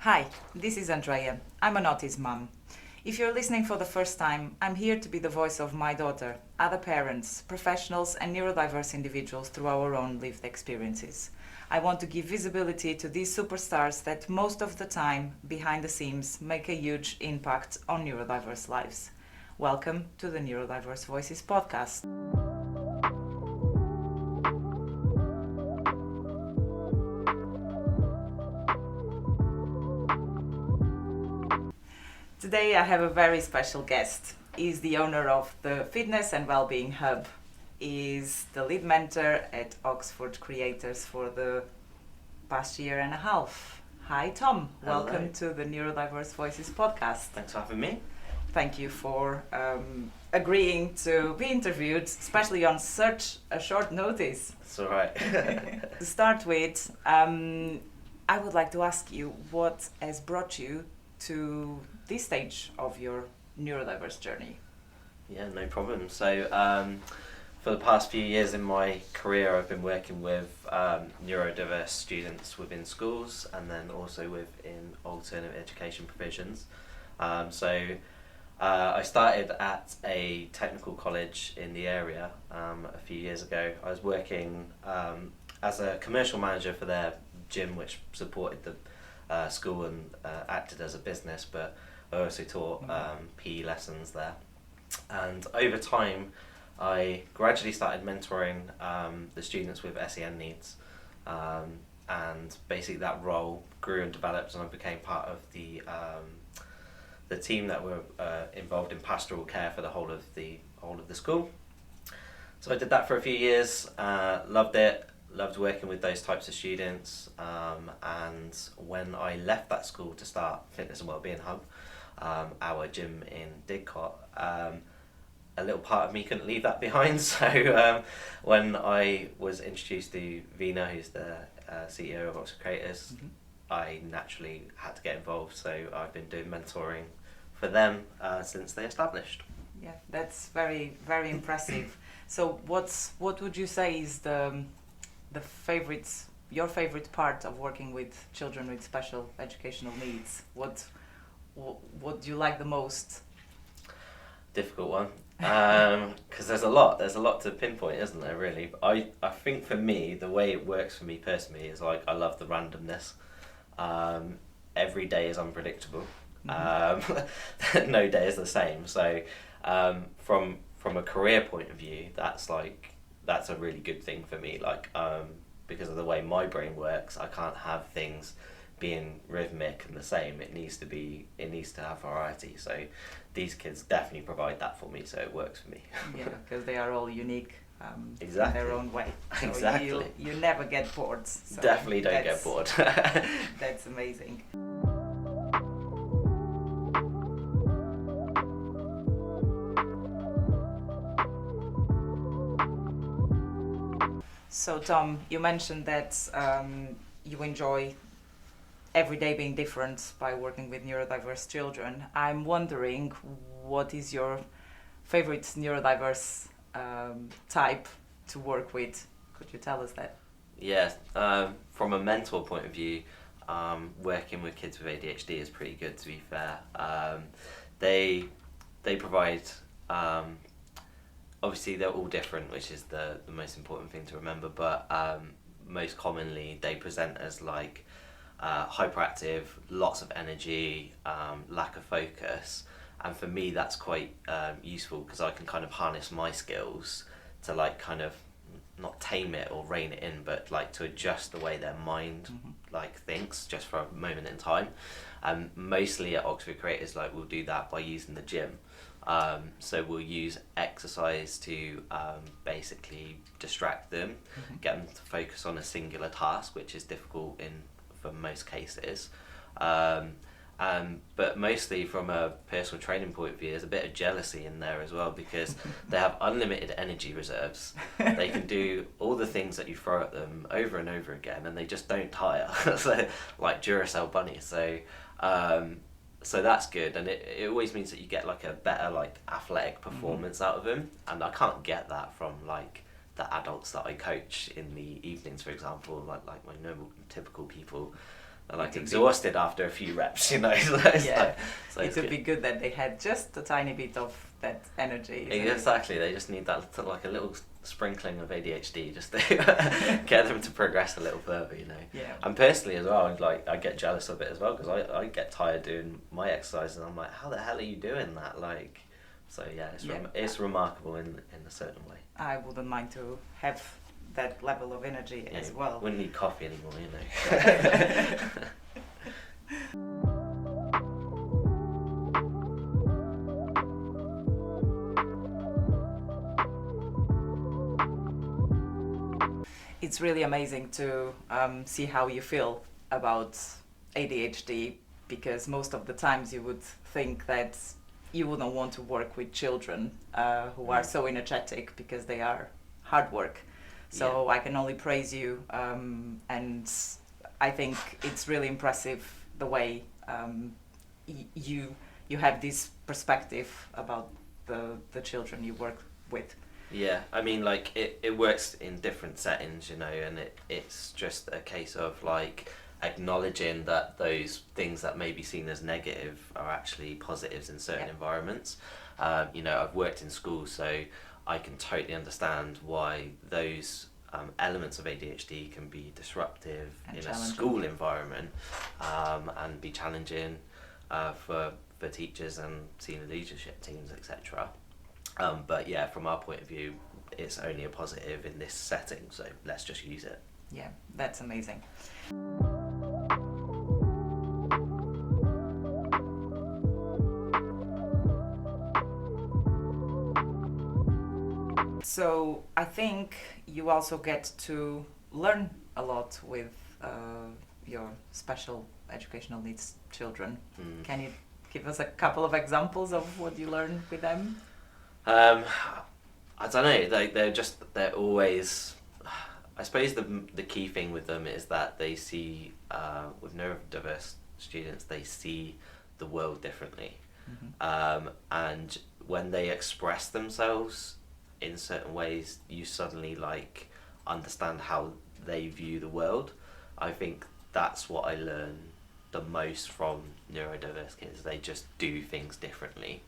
Hi, this is Andrea. I'm an autism mum. If you're listening for the first time, I'm here to be the voice of my daughter, other parents, professionals, and neurodiverse individuals through our own lived experiences. I want to give visibility to these superstars that most of the time, behind the scenes, make a huge impact on neurodiverse lives. Welcome to the Neurodiverse Voices podcast. Today I have a very special guest. He's the owner of the Fitness and Wellbeing Hub. He's the lead mentor at Oxford Creators for the past year and a half. Hi Tom, Hello. welcome to the Neurodiverse Voices podcast. Thanks for having me. Thank you for agreeing to be interviewed, especially on such a short notice. It's all right. To start with, I would like to ask you what has brought you to this stage of your neurodiverse journey. Yeah, no problem. So, for the past few years in my career, I've been working with neurodiverse students within schools and then also within alternative education provisions. I started at a technical college in the area a few years ago. I was working as a commercial manager for their gym, which supported the school and acted as a business, but I also taught PE lessons there. And over time, I gradually started mentoring the students with SEN needs. And basically that role grew and developed, and I became part of the team that were involved in pastoral care for the whole of the school. So I did that for a few years, loved it, loved working with those types of students, and when I left that school to start Fitness and Wellbeing Hub, our gym in Didcot, a little part of me couldn't leave that behind. So when I was introduced to Vina, who's the CEO of Oxford Creators, I naturally had to get involved. So I've been doing mentoring for them since they established. Yeah, that's very, very impressive. So what would you say is your favorite part of working with children with special educational needs? What do you like the most? Difficult one, because there's a lot to pinpoint, isn't there, really? I think for me, the way it works for me personally is like I love the randomness. Every day is unpredictable. No day is the same. So from a career point of view, that's a really good thing for me. Because of the way my brain works, I can't have things being rhythmic and the same. It needs to have variety. So these kids definitely provide that for me, so it works for me. Yeah, because they are all unique Exactly. in their own way. So Exactly. You never get bored. So Definitely don't get bored. That's amazing. So Tom, you mentioned that you enjoy every day being different by working with neurodiverse children. I'm wondering, what is your favorite neurodiverse type to work with? Could you tell us that? Yeah, from a mentor point of view, working with kids with ADHD is pretty good, to be fair. They provide, obviously they're all different, which is the most important thing to remember, but most commonly they present as like hyperactive, lots of energy, lack of focus, and for me that's quite useful because I can kind of harness my skills to like kind of not tame it or rein it in, but like to adjust the way their mind like thinks just for a moment in time. And mostly at Oxford Creators, like we'll do that by using the gym. So we'll use exercise to basically distract them, get them to focus on a singular task, which is difficult for most cases. But mostly from a personal training point of view, there's a bit of jealousy in there as well, because they have unlimited energy reserves. They can do all the things that you throw at them over and over again, and they just don't tire. So like Duracell bunnies. So that's good, and it always means that you get like a better like athletic performance out of them, and I can't get that from like the adults that I coach in the evenings, for example, like my normal typical people. are like It would exhausted after a few reps, you know. So it's Yeah. like, so It it's would good. be good that they had just a tiny bit of that energy. isn't it? Exactly, they just need that little, like a little sprinkling of ADHD just to get them to progress a little further, you know. Yeah. And personally as well, like I get jealous of it as well because I get tired doing my exercise and I'm like, how the hell are you doing that? Like, so yeah, it's remarkable in a certain way. I wouldn't mind to have that level of energy Yeah, as well. Wouldn't need coffee anymore, you know. It's really amazing to see how you feel about ADHD, because most of the times you would think that you wouldn't want to work with children who are so energetic because they are hard work. So I can only praise you, and I think it's really impressive the way you have this perspective about the children you work with. Yeah, I mean, like it works in different settings, you know, and it's just a case of like acknowledging that those things that may be seen as negative are actually positives in certain environments. You know, I've worked in schools, so I can totally understand why those elements of ADHD can be disruptive And in a challenging. school environment, and be challenging for teachers and senior leadership teams, etc. But yeah, from our point of view, it's only a positive in this setting, so let's just use it. Yeah, that's amazing. So I think you also get to learn a lot with your special educational needs children. Can you give us a couple of examples of what you learn with them? I don't know. They're always. I suppose the key thing with them is that they see with neurodiverse students, they see the world differently, and when they express themselves in certain ways, you suddenly like understand how they view the world. I think that's what I learn the most from neurodiverse kids. They just do things differently,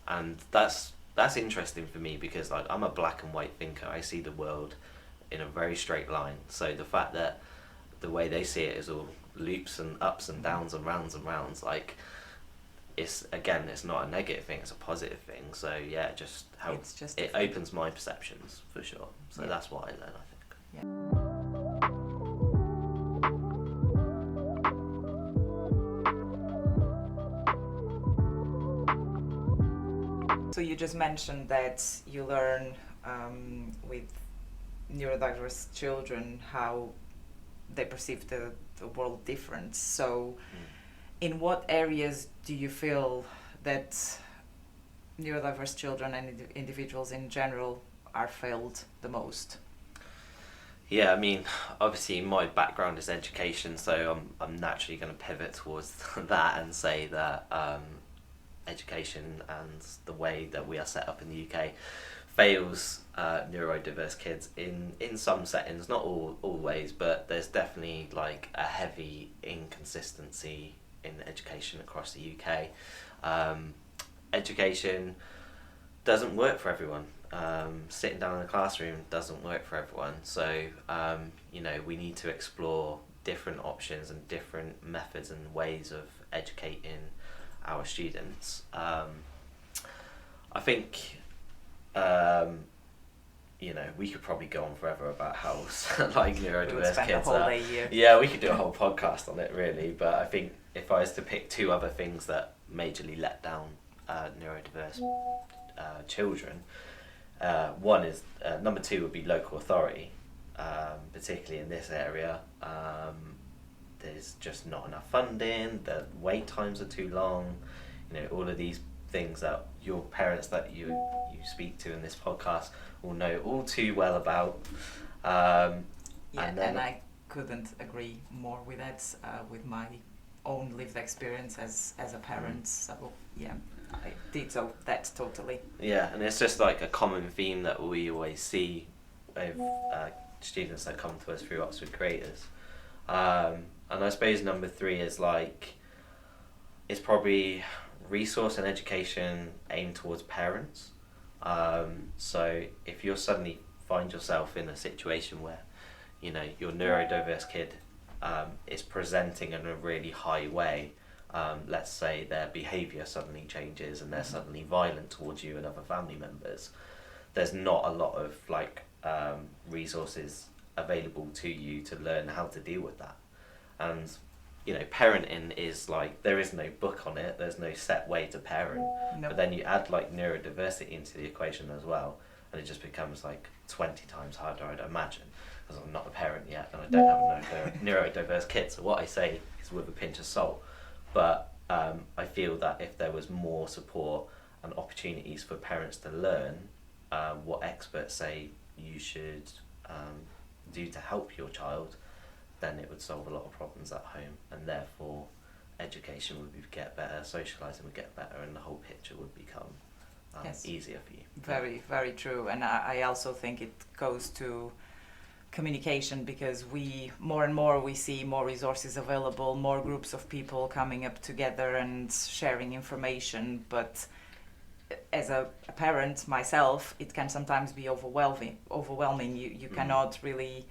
and that's interesting for me because like I'm a black and white thinker. I see the world in a very straight line. So the fact that the way they see it is all loops and ups and downs and rounds and rounds, like it's not a negative thing, it's a positive thing. So yeah, it just helps. It's just It opens my perceptions for sure. So that's what I learn, I think. Yeah. So you just mentioned that you learn with neurodiverse children how they perceive the world different. So in what areas do you feel that neurodiverse children and individuals in general are failed the most? Yeah, I mean, obviously my background is education, so I'm naturally going to pivot towards that and say that education and the way that we are set up in the UK fails neurodiverse kids in some settings, not always, but there's definitely like a heavy inconsistency in education across the UK. Education doesn't work for everyone. Sitting down in a classroom doesn't work for everyone, so you know, we need to explore different options and different methods and ways of educating our students. I think you know, we could probably go on forever about how like neurodiverse kids are. Yeah, we could do a whole podcast on it really, but I think if I was to pick two other things that majorly let down neurodiverse children, one is number two would be local authority, particularly in this area. There's just not enough funding, the wait times are too long, you know, all of these things that your parents that you speak to in this podcast will know all too well about. And I couldn't agree more with that, with my own lived experience as a parent. So yeah, I ditto that totally. Yeah, and it's just like a common theme that we always see with students that come to us through Oxford Creators. And I suppose number three is like, it's probably resource and education aimed towards parents. So if you suddenly find yourself in a situation where, you know, your neurodiverse kid is presenting in a really high way, let's say their behaviour suddenly changes and they're suddenly violent towards you and other family members, there's not a lot of like resources available to you to learn how to deal with that. And you know, parenting is like, there is no book on it, there's no set way to parent. No. But then you add like neurodiversity into the equation as well, and it just becomes like 20 times harder, I'd imagine, because I'm not a parent yet and I don't have a neurodiverse kid, so what I say is with a pinch of salt. But I feel that if there was more support and opportunities for parents to learn what experts say you should do to help your child, then it would solve a lot of problems at home, and therefore education would get better, socialising would get better, and the whole picture would become Yes. easier for you. Very, very true. And I also think it goes to communication, because we more and more we see more resources available, more groups of people coming up together and sharing information. But as a parent myself, it can sometimes be overwhelming. You cannot really,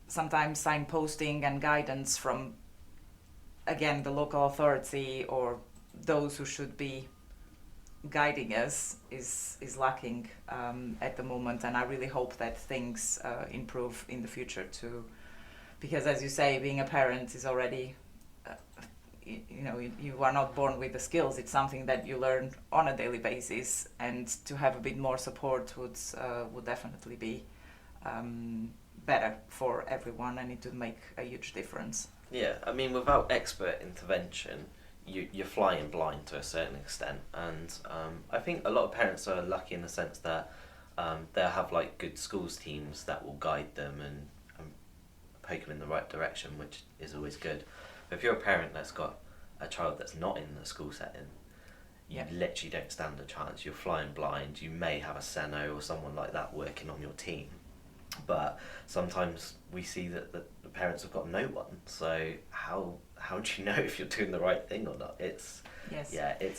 sometimes signposting and guidance from, again, the local authority or those who should be guiding us is lacking at the moment. And I really hope that things improve in the future too, because as you say, being a parent is already you are not born with the skills. It's something that you learn on a daily basis, and to have a bit more support would definitely be better for everyone, and it would make a huge difference. Yeah, I mean, without expert intervention, you're flying blind to a certain extent, and I think a lot of parents are lucky in the sense that they'll have like good schools teams that will guide them and poke them in the right direction, which is always good. But if you're a parent that's got a child that's not in the school setting, you literally don't stand a chance. You're flying blind. You may have a seno or someone like that working on your team, but sometimes we see that the parents have got no one. So how do you know if you're doing the right thing or not? It's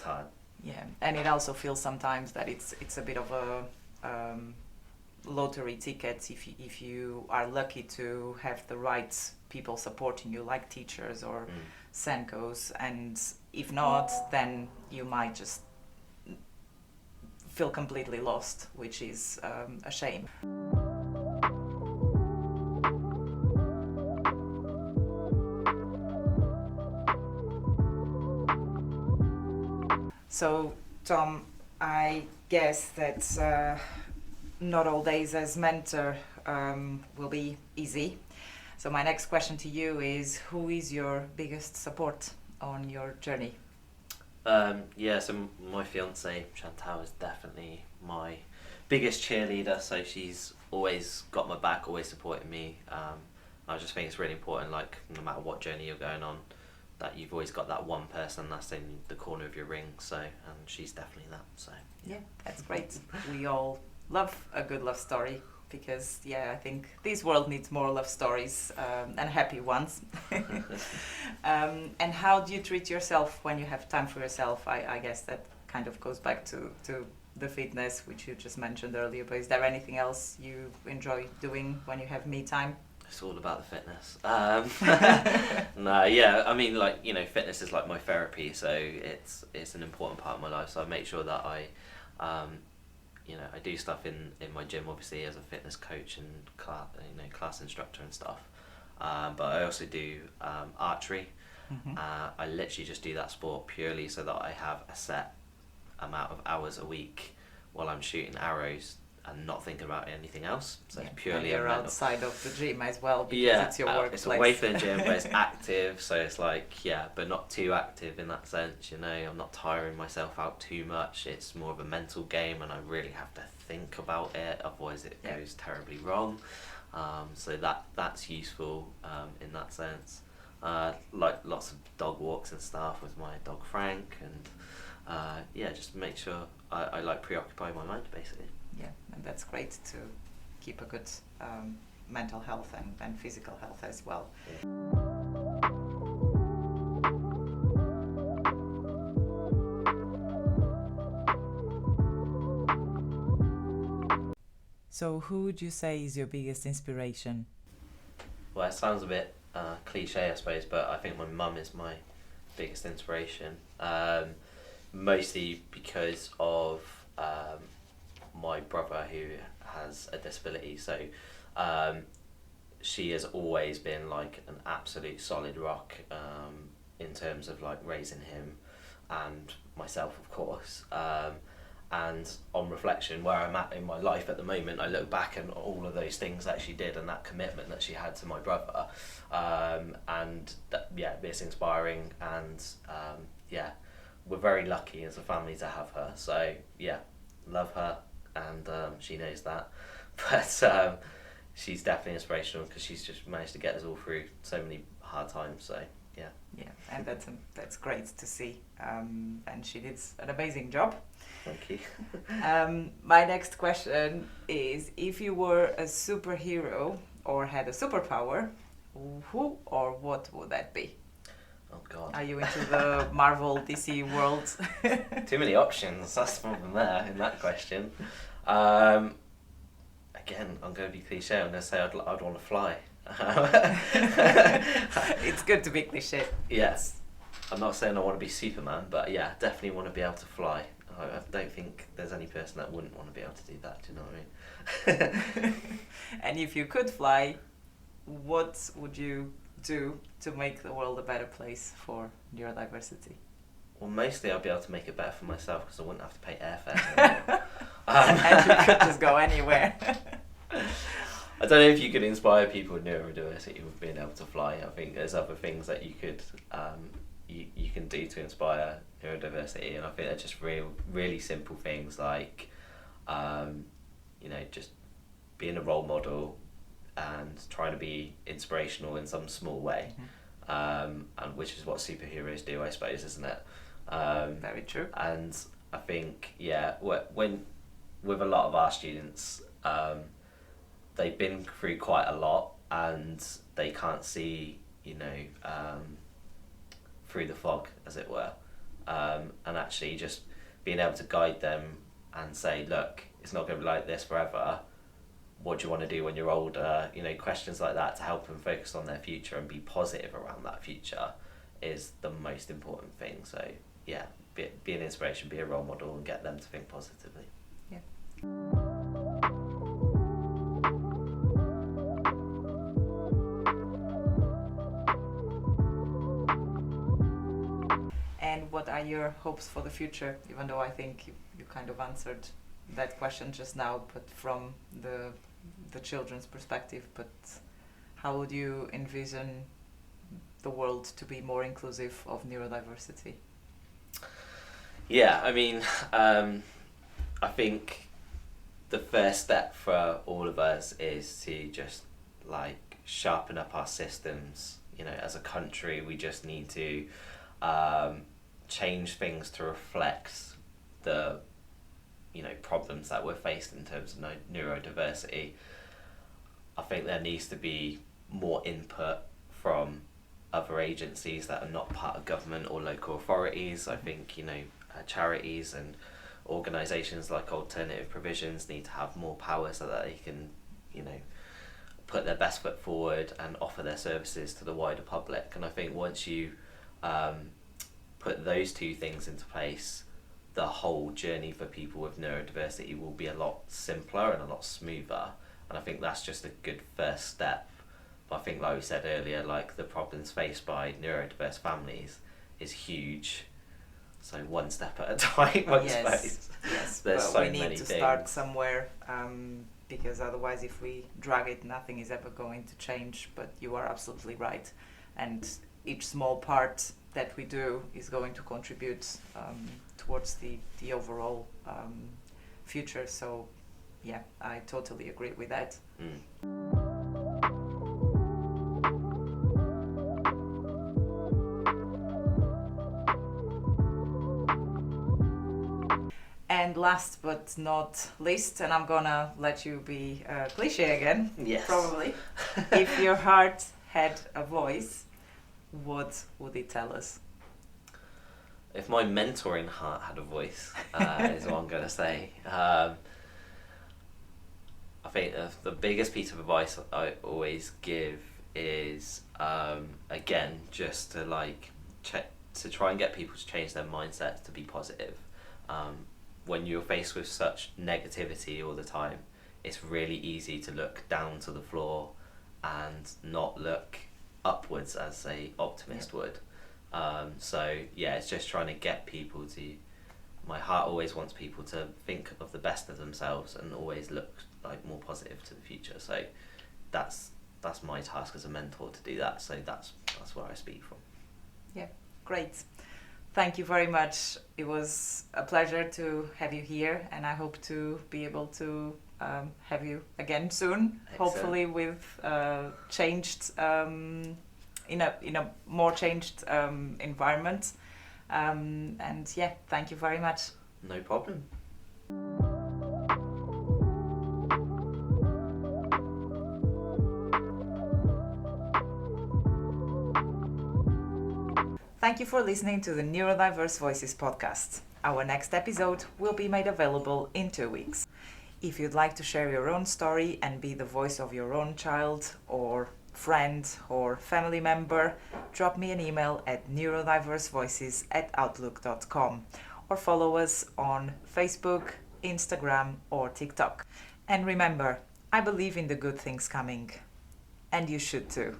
hard. Yeah, and it also feels sometimes that it's a bit of a lottery ticket if you are lucky to have the right people supporting you, like teachers or Senkos, and if not, then you might just feel completely lost, which is a shame. So, Tom, I guess that not all days as mentor will be easy. So my next question to you is, who is your biggest support on your journey? So my fiance Chantal is definitely my biggest cheerleader. So she's always got my back, always supporting me. I just think it's really important, like no matter what journey you're going on, that you've always got that one person that's in the corner of your ring. So, and she's definitely that. So yeah, that's great. We all love a good love story, because I think this world needs more love stories and happy ones. And how do you treat yourself when you have time for yourself? I guess that kind of goes back to the fitness, which you just mentioned earlier, but is there anything else you enjoy doing when you have me time? It's all about the fitness. I mean, like, you know, fitness is like my therapy, so it's an important part of my life. So I make sure that I do stuff in my gym, obviously, as a fitness coach and class instructor and stuff. But I also do archery. Mm-hmm. I literally just do that sport purely so that I have a set amount of hours a week while I'm shooting arrows and not thinking about anything else. So it's purely you're outside of the gym as well, because it's your workplace. It's away from the gym, but it's active, so it's like, but not too active in that sense, you know. I'm not tiring myself out too much. It's more of a mental game, and I really have to think about it, otherwise it goes terribly wrong. So that's useful in that sense. Like lots of dog walks and stuff with my dog Frank, and just make sure I like preoccupy my mind, basically. Yeah, and that's great to keep a good mental health and physical health as well. So who would you say is your biggest inspiration? Well, it sounds a bit cliche, I suppose, but I think my mum is my biggest inspiration. Mostly because of my brother who has a disability. So she has always been like an absolute solid rock in terms of like raising him and myself, of course. And on reflection, where I'm at in my life at the moment, I look back at all of those things that she did and that commitment that she had to my brother, and that, yeah, it's inspiring. And yeah, we're very lucky as a family to have her. So yeah, love her, and she knows that. But she's definitely inspirational because she's just managed to get us all through so many hard times. So yeah. Yeah, and that's great to see. And she did an amazing job. Thank you. My next question is, if you were a superhero or had a superpower, who or what would that be? Oh God. Are you into the Marvel DC world? Too many options. That's the problem there in that question. Again, I'm going to be cliche. I'm going to say I'd want to fly. It's good to be cliche. Yes. I'm not saying I want to be Superman, but yeah, definitely want to be able to fly. I don't think there's any person that wouldn't want to be able to do that. Do you know what I mean? And if you could fly, what would you do to make the world a better place for neurodiversity? Well, mostly I'd be able to make it better for myself because I wouldn't have to pay airfare. And you could just go anywhere. I don't know if you could inspire people with neurodiversity with being able to fly. I think there's other things that you could you can do to inspire neurodiversity, and I think they're just really simple things like just being a role model and trying to be inspirational in some small way, and which is what superheroes do, I suppose, isn't it? Very true. And I think when with a lot of our students, they've been through quite a lot and they can't see through the fog, as it were, and actually just being able to guide them and say, look, it's not going to be like this forever. What do you want to do when you're older? Questions like that to help them focus on their future and be positive around that future is the most important thing. So yeah, be an inspiration, be a role model, and get them to think positively. Yeah. And what are your hopes for the future? Even though I think you kind of answered that question just now, but from the children's perspective, but how would you envision the world to be more inclusive of neurodiversity? Yeah, I mean, I think the first step for all of us is to just like sharpen up our systems. As a country, we just need to change things to reflect the problems that we're faced in terms of neurodiversity. I think there needs to be more input from other agencies that are not part of government or local authorities. I think charities and organisations like Alternative Provisions need to have more power so that they can put their best foot forward and offer their services to the wider public. And I think once you put those two things into place, the whole journey for people with neurodiversity will be a lot simpler and a lot smoother. And I think that's just a good first step. But I think, like we said earlier, like the problems faced by neurodiverse families is huge. So one step at a time, I suppose. Yes, There's but so we need many to things. start somewhere, because otherwise if we drag it, nothing is ever going to change. But you are absolutely right. And each small part that we do is going to contribute towards the overall future. So yeah, I totally agree with that. And And last but not least, and I'm gonna let you be cliche again, Yes. probably. If your heart had a voice, what would it tell us? If my mentoring heart had a voice, is what I'm going to say. I think the biggest piece of advice I always give is, again, just to to try and get people to change their mindset to be positive. When you're faced with such negativity all the time, it's really easy to look down to the floor and not look upwards as a optimist would. So yeah, it's just trying to get people to. My heart always wants people to think of the best of themselves and always look like more positive to the future. So that's my task as a mentor, to do that. So that's where I speak from. Yeah, great. Thank you very much. It was a pleasure to have you here, and I hope to be able to have you again soon. Excellent. Hopefully with changed in a more changed environment. And yeah, thank you very much. No problem. Thank you for listening to the Neurodiverse Voices podcast. Our next episode will be made available in 2 weeks. If you'd like to share your own story and be the voice of your own child or friend or family member, drop me an email at neurodiversevoices@outlook.com or follow us on Facebook, Instagram or TikTok. And remember, I believe in the good things coming. And you should too.